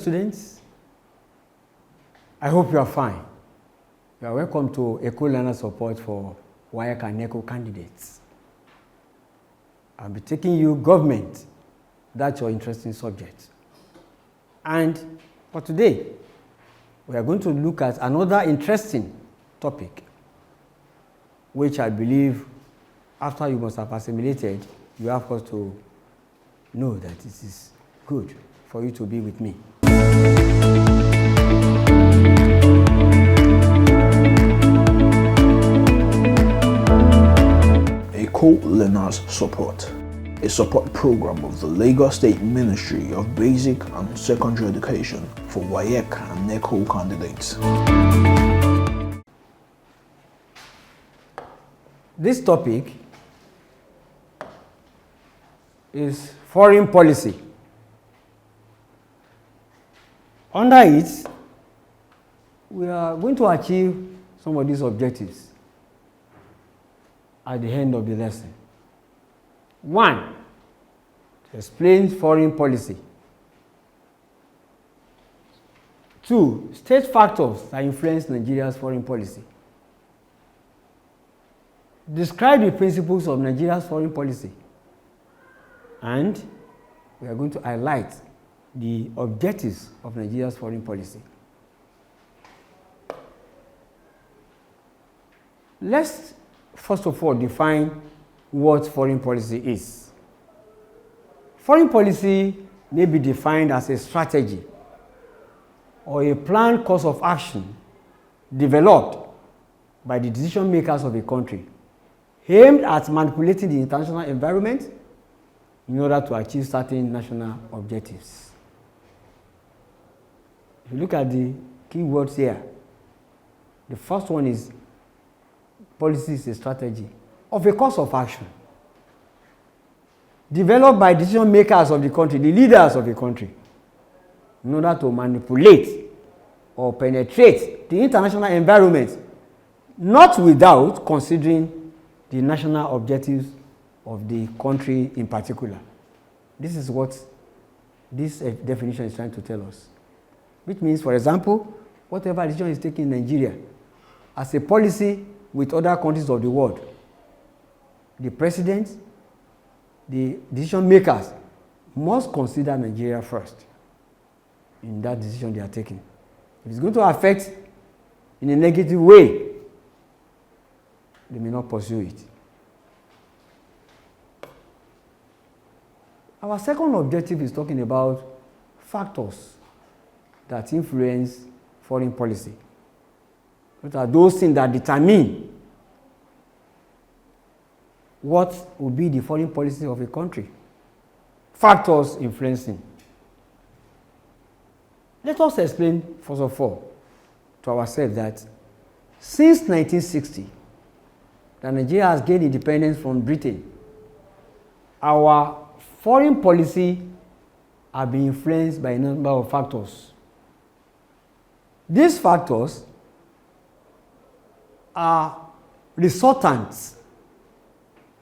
students. I hope you are fine. You are welcome to Eko Learners Support for WAEC and NECO candidates. I'll be taking you government. That's your interesting subject. And for today, we are going to look at another interesting topic, which I believe after you must have assimilated, you have got to know that it is good for you to be with me. Eko Learners Support, a support program of the Lagos State Ministry of Basic and Secondary Education for WAEC and NECO candidates. This topic is foreign policy. Under it, we are going to achieve some of these objectives at the end of the lesson. 1, to explain foreign policy. 2, state factors that influence Nigeria's foreign policy. Describe the principles of Nigeria's foreign policy. And we are going to highlight the objectives of Nigeria's foreign policy. Let's first of all define what foreign policy is. Foreign policy may be defined as a strategy or a planned course of action developed by the decision makers of a country aimed at manipulating the international environment in order to achieve certain national objectives. If you look at the key words here, the first one is policy is a strategy of a course of action developed by decision makers of the country, the leaders of the country, in order to manipulate or penetrate the international environment, not without considering the national objectives of the country in particular. This is what this definition is trying to tell us. Which means, for example, whatever decision is taken in Nigeria as a policy with other countries of the world, the president, the decision makers must consider Nigeria first in that decision they are taking. If it's going to affect in a negative way, they may not pursue it. Our second objective is talking about factors that influence foreign policy. What are those things that determine what will be the foreign policy of a country? Factors influencing. Let us explain, first of all, to ourselves that since 1960, that Nigeria has gained independence from Britain, our foreign policy has been influenced by a number of factors. These factors are resultants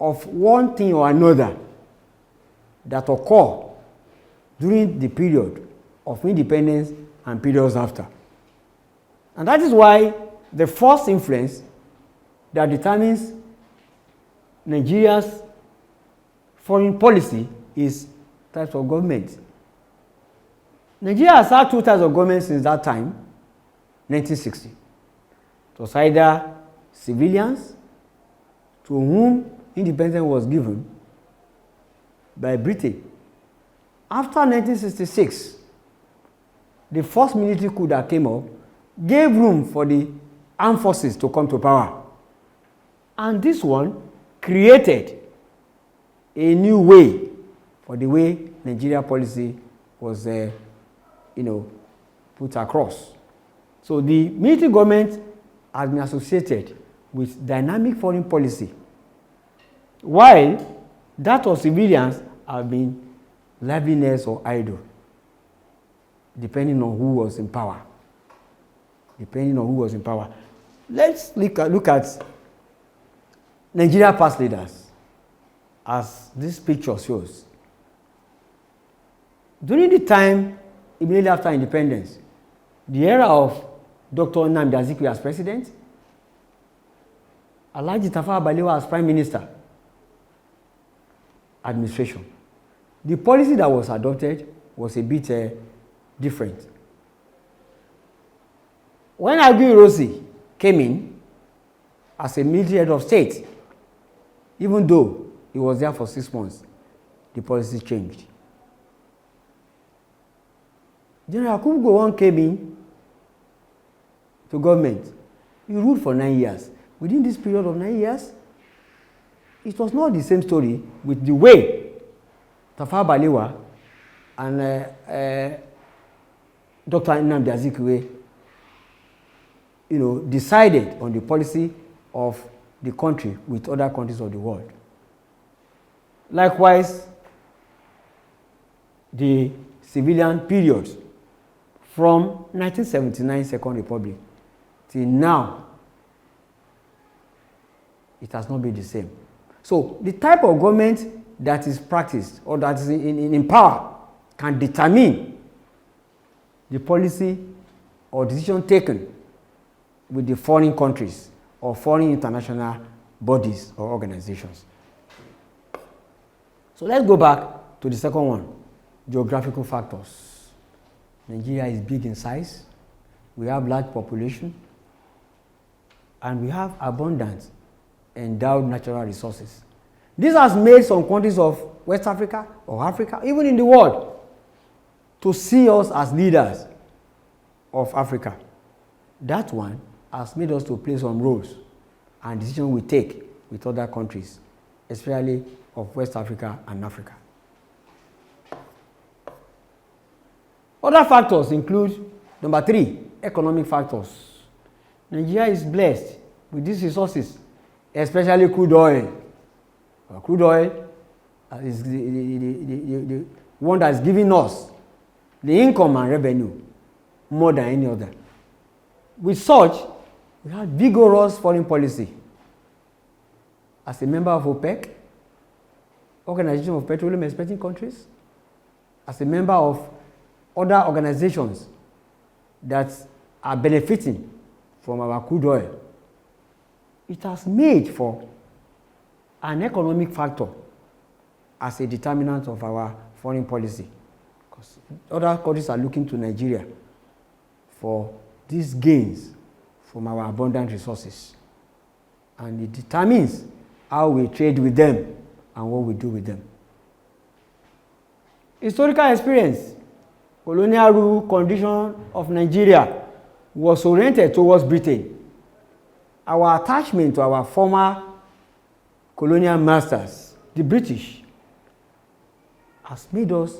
of one thing or another that occur during the period of independence and periods after. And that is why the first influence that determines Nigeria's foreign policy is types of government. Nigeria has had two types of government since that time, 1960. It was either civilians to whom independence was given by Britain. After 1966, the first military coup that came up gave room for the armed forces to come to power. And this one created a new way for the way Nigeria policy was put across. So the military government has been associated with dynamic foreign policy, while that of civilians have been liveliness or idle, depending on who was in power. Let's look at Nigeria past leaders, as this picture shows. During the time immediately after independence. The era of Dr. Nnamdi Azikiwe as president, Alhaji Tafawa Balewa as prime minister, administration. The policy that was adopted was a bit different. When Aguiyi Ironsi came in as a military head of state, even though he was there for 6 months, the policy changed. General Yakubu Gowon came in to government. He ruled for 9 years. Within this period of 9 years, it was not the same story with the way Tafawa Balewa and Dr. Nnamdi Azikiwe, decided on the policy of the country with other countries of the world. Likewise, the civilian period from 1979 Second Republic till now, it has not been the same. So the type of government that is practiced or that is in power can determine the policy or decision taken with the foreign countries or foreign international bodies or organizations. So let's go back to the second one, geographical factors. Nigeria is big in size, we have large population, and we have abundant endowed natural resources. This has made some countries of West Africa or Africa, even in the world, to see us as leaders of Africa. That one has made us to play some roles and decisions we take with other countries, especially of West Africa and Africa. Other factors include, number 3, economic factors. Nigeria is blessed with these resources, especially crude oil. Crude oil is the one that is giving us the income and revenue more than any other. With such, we have vigorous foreign policy. As a member of OPEC, Organization of Petroleum Exporting Countries, as a member of other organizations that are benefiting from our crude oil, it has made for an economic factor as a determinant of our foreign policy. Because other countries are looking to Nigeria for these gains from our abundant resources. And it determines how we trade with them and what we do with them. Historical experience. Colonial rule condition of Nigeria was oriented towards Britain. Our attachment to our former colonial masters, the British, has made us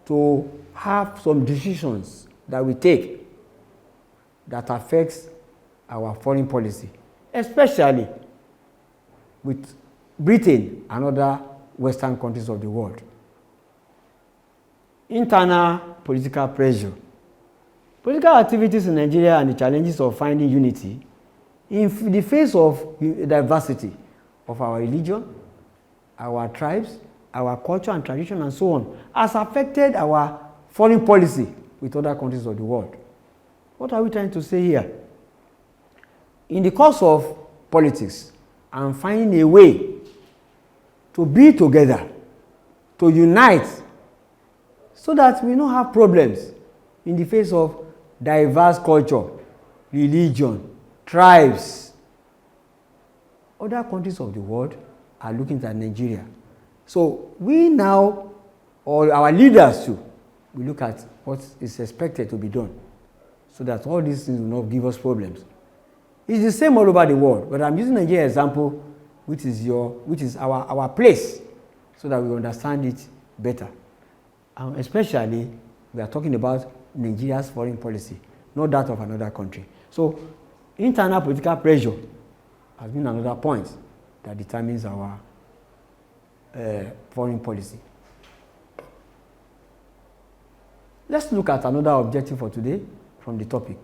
to have some decisions that we take that affects our foreign policy, especially with Britain and other Western countries of the world. Internal political pressure. Political activities in Nigeria and the challenges of finding unity in the face of diversity of our religion, our tribes, our culture and tradition and so on has affected our foreign policy with other countries of the world. What are we trying to say here? In the course of politics and finding a way to be together, to unite, so that we don't have problems in the face of diverse culture, religion, tribes. Other countries of the world are looking at Nigeria. So we now, or our leaders too, we look at what is expected to be done so that all these things will not give us problems. It's the same all over the world, but I'm using Nigeria example, which is our place, so that we understand it better. And especially, we are talking about Nigeria's foreign policy, not that of another country. So, internal political pressure has been another point that determines our foreign policy. Let's look at another objective for today from the topic.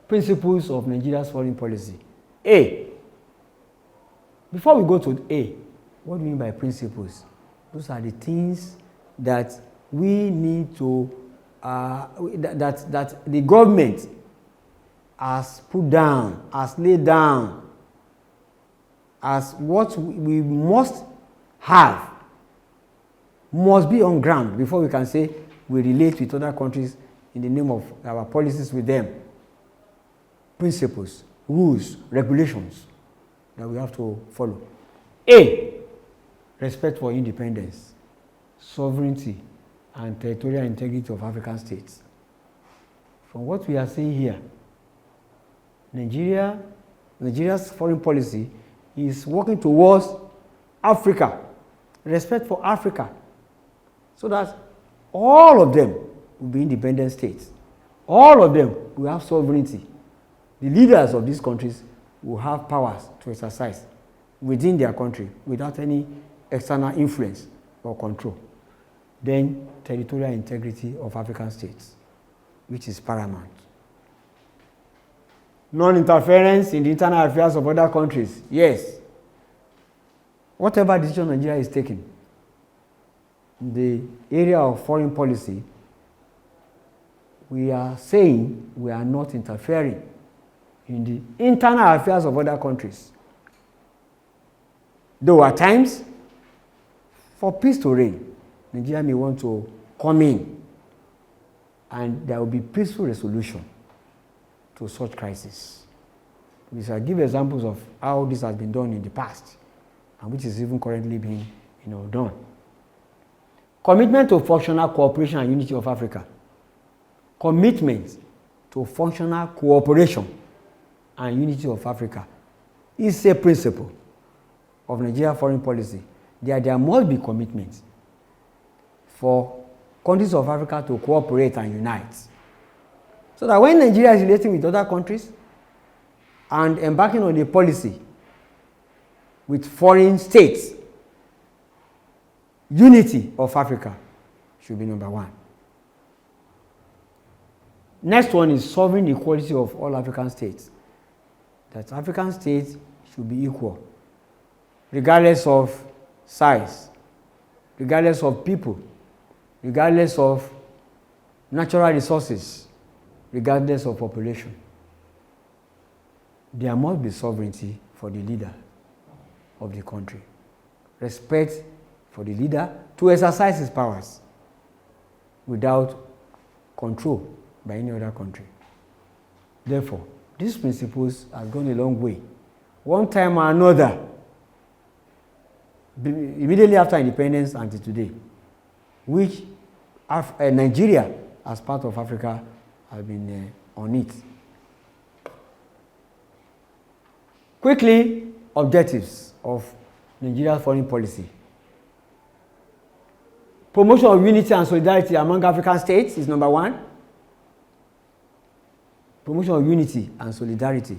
Principles of Nigeria's foreign policy. A. Before we go to A, what do we mean by principles? Those are the things that we need to that the government has put down, has laid down as what we must have, must be on ground before we can say we relate with other countries in the name of our policies with them. Principles, rules, regulations that we have to follow. A, respect for independence, sovereignty, and territorial integrity of African states. From what we are seeing here, Nigeria's foreign policy is working towards Africa, respect for Africa, so that all of them will be independent states. All of them will have sovereignty. The leaders of these countries will have powers to exercise within their country without any external influence or control. Then territorial integrity of African states, which is paramount. Non-interference in the internal affairs of other countries. Yes. Whatever decision Nigeria is taking in the area of foreign policy, we are saying we are not interfering in the internal affairs of other countries. Though at times, for peace to reign, Nigeria may want to come in and there will be peaceful resolution to such crisis. We shall give examples of how this has been done in the past and which is even currently being done. Commitment to functional cooperation and unity of Africa. Commitment to functional cooperation and unity of Africa is a principle of Nigeria foreign policy. There must be commitment for countries of Africa to cooperate and unite. So that when Nigeria is relating with other countries and embarking on a policy with foreign states, unity of Africa should be number one. Next one is sovereign equality of all African states. That African states should be equal, regardless of size, regardless of people, regardless of natural resources, regardless of population. There must be sovereignty for the leader of the country. Respect for the leader to exercise his powers without control by any other country. Therefore, these principles have gone a long way. One time or another, immediately after independence until today, which Nigeria, as part of Africa, has been on it. Quickly, objectives of Nigeria's foreign policy. Promotion of unity and solidarity among African states is number one. Promotion of unity and solidarity,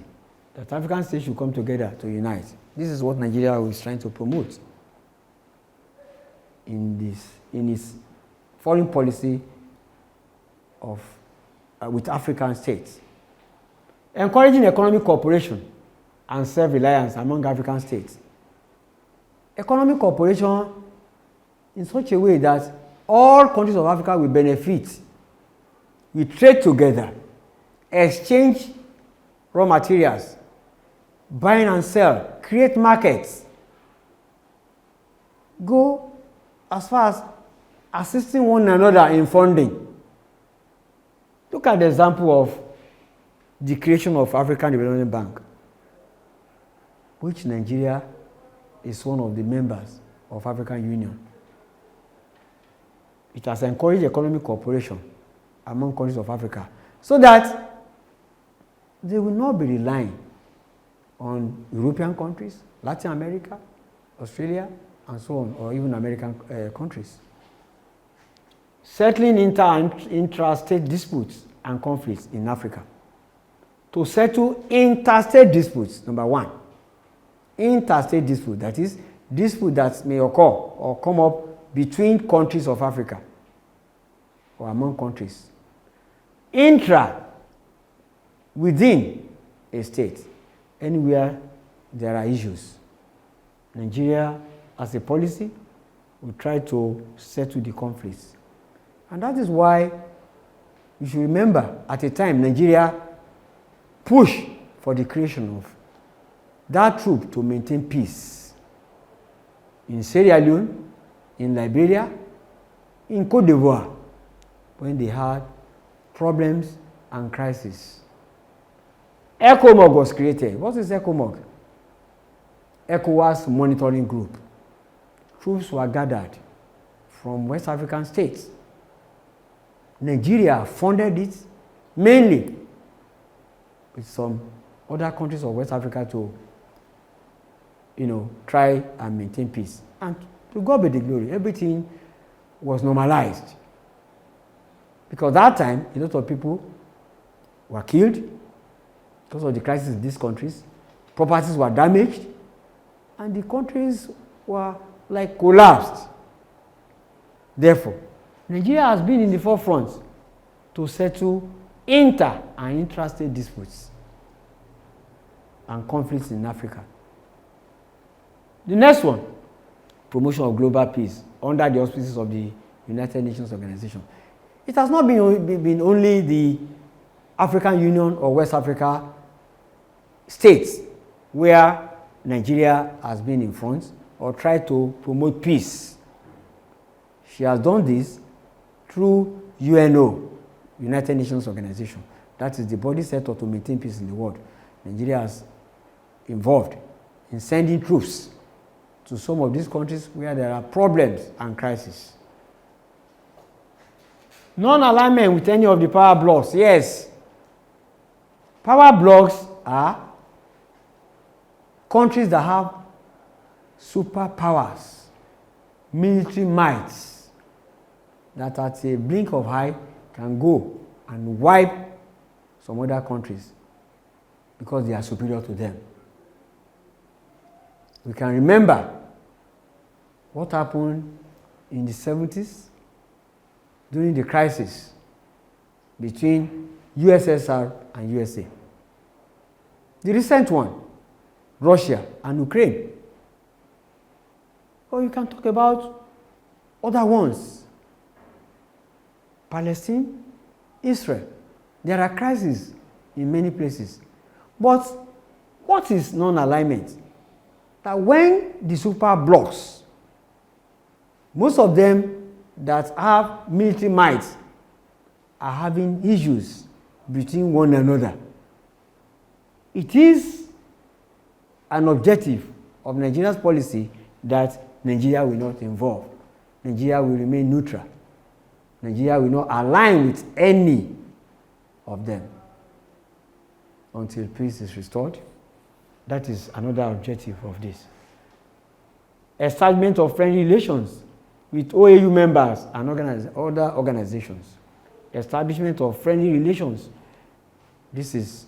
that African states should come together to unite. This is what Nigeria is trying to promote in its foreign policy with African states. Encouraging economic cooperation and self-reliance among African states. Economic cooperation in such a way that all countries of Africa will benefit. We trade together, exchange raw materials, buy and sell, create markets, go as far as assisting one another in funding. Look at the example of the creation of African Development Bank, which Nigeria is one of the members of African Union. It has encouraged economic cooperation among countries of Africa so that they will not be relying on European countries, Latin America, Australia, and so on, or even American countries. Settling intrastate disputes and conflicts in Africa. To settle interstate disputes, number one. Interstate dispute, that is, dispute that may occur or come up between countries of Africa or among countries. Intra, within a state, anywhere there are issues. Nigeria, as a policy, will try to settle the conflicts. And that is why You should remember, at a time, Nigeria pushed for the creation of that troop to maintain peace in Sierra Leone, in Liberia, in Cote d'Ivoire, when they had problems and crises. ECOMOG was created. What is ECOMOG? ECOWAS Monitoring Group. Troops were gathered from West African states. Nigeria funded it mainly with some other countries of West Africa to, try and maintain peace. And to God be the glory, everything was normalized. Because that time, a lot of people were killed because of the crisis in these countries. Properties were damaged, and the countries were collapsed. Therefore, Nigeria has been in the forefront to settle inter- and intrastate disputes and conflicts in Africa. The next one, promotion of global peace under the auspices of the United Nations Organization. It has not been only the African Union or West Africa states where Nigeria has been in front or tried to promote peace. She has done this through UNO, United Nations Organization. That is the body set up to maintain peace in the world. Nigeria is involved in sending troops to some of these countries where there are problems and crises. Non-alignment with any of the power blocks. Yes. Power blocks are countries that have superpowers, military mights, that at a blink of eye can go and wipe some other countries because they are superior to them. We can remember what happened in the 70s during the crisis between USSR and USA. The recent one, Russia and Ukraine. Or you can talk about other ones. Palestine, Israel. There are crises in many places. But what is non-alignment? That when the super blocks, most of them that have military might are having issues between one another, it is an objective of Nigeria's policy that Nigeria will not involve. Nigeria will remain neutral. Nigeria will not align with any of them until peace is restored. That is another objective of this. Establishment of friendly relations with OAU members and other organizations. Establishment of friendly relations. This is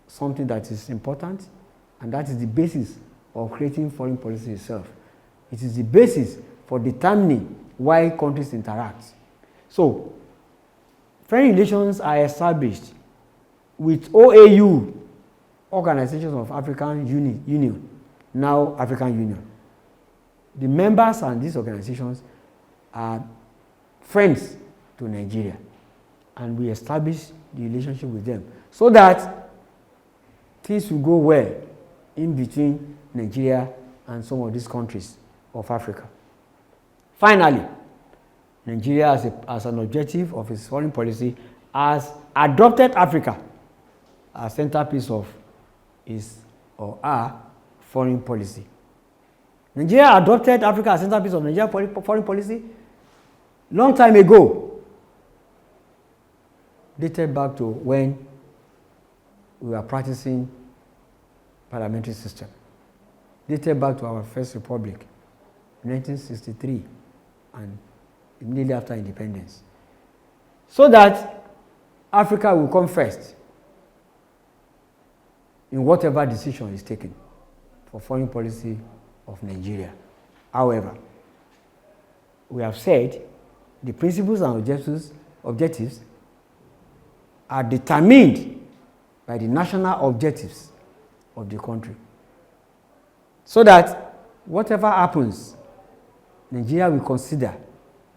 something that is important, and that is the basis of creating foreign policy itself. It is the basis for determining why countries interact. So, friendly relations are established with OAU, Organizations of African Union, now African Union. The members and these organizations are friends to Nigeria, and we establish the relationship with them so that things will go well in between Nigeria and some of these countries of Africa. Finally, Nigeria, as an objective of its foreign policy, has adopted Africa as centerpiece of his or our foreign policy. Nigeria adopted Africa as centerpiece of Nigerian foreign policy long time ago, dated back to when we were practicing parliamentary system, dated back to our first republic, 1963, and immediately after independence, so that Africa will come first in whatever decision is taken for foreign policy of Nigeria. However, we have said the principles and objectives are determined by the national objectives of the country, so that whatever happens, Nigeria will consider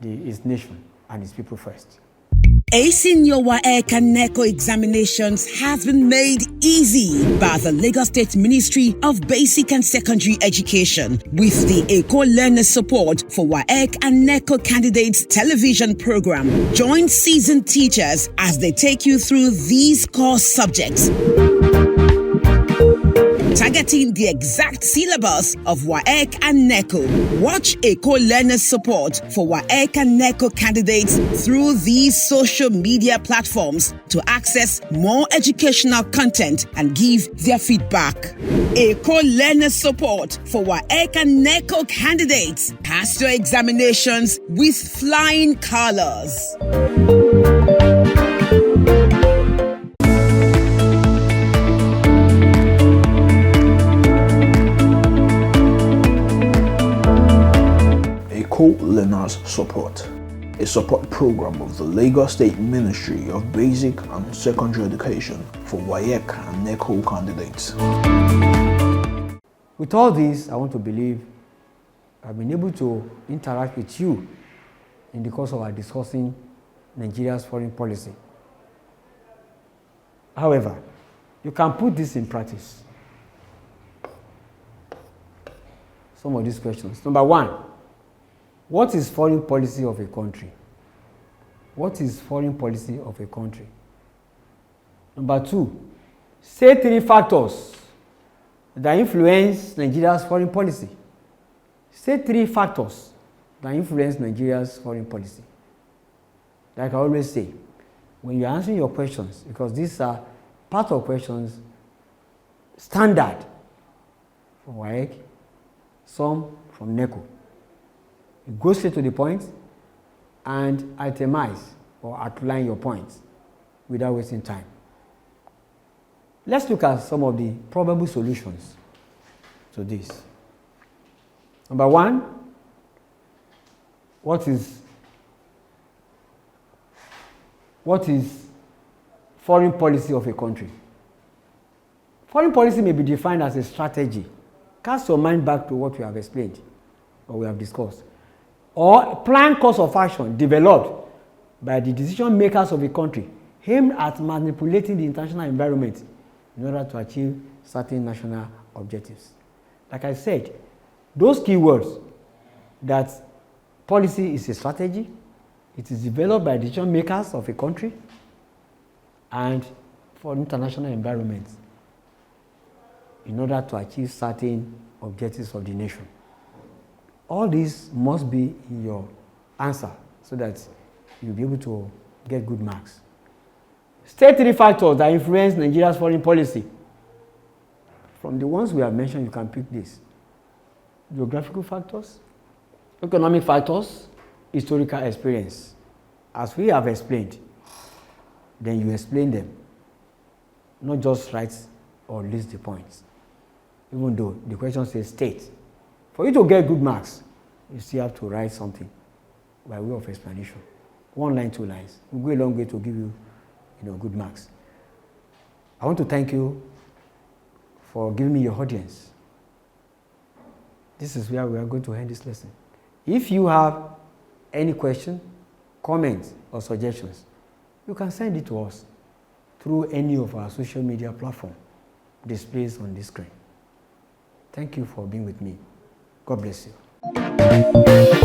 its nation and its people first. Acing your WAEC and NECO examinations has been made easy by the Lagos State Ministry of Basic and Secondary Education with the Eko Learners Support for WAEC and NECO Candidates television program. Join seasoned teachers as they take you through these core subjects, targeting the exact syllabus of WAEC and NECO. Watch Eko Learners Support for WAEC and NECO candidates through these social media platforms to access more educational content and give their feedback. Eko Learners Support for WAEC and NECO candidates. Pass your examinations with flying colors. Eko Learners Support, a support program of the Lagos State Ministry of Basic and Secondary Education for WAEC and NECO candidates. With all this, I want to believe I've been able to interact with you in the course of our discussing Nigeria's foreign policy. However, you can put this in practice. Some of these questions. Number one, what is foreign policy of a country? What is foreign policy of a country? Number two, say 3 factors that influence Nigeria's foreign policy. Say 3 factors that influence Nigeria's foreign policy. Like I always say, when you're answering your questions, because these are part of questions standard from WAEC, some from NECO. You go straight to the point and itemize or outline your points without wasting time. Let's look at some of the probable solutions to this. Number one, what is foreign policy of a country? Foreign policy may be defined as a strategy. Cast your mind back to what we have explained or we have discussed. Or planned course of action developed by the decision makers of a country aimed at manipulating the international environment in order to achieve certain national objectives. Like I said, those keywords, that policy is a strategy, it is developed by decision makers of a country and for international environment in order to achieve certain objectives of the nation. All these must be in your answer so that you'll be able to get good marks. State 3 factors that influence Nigeria's foreign policy. From the ones we have mentioned, you can pick this. Geographical factors, economic factors, historical experience. As we have explained, then you explain them. Not just write or list the points. Even though the question says state. For you to get good marks, you still have to write something by way of explanation. 1 line, 2 lines. It will go a long way to give you, good marks. I want to thank you for giving me your audience. This is where we are going to end this lesson. If you have any question, comments, or suggestions, you can send it to us through any of our social media platforms displayed on this screen. Thank you for being with me. God bless you.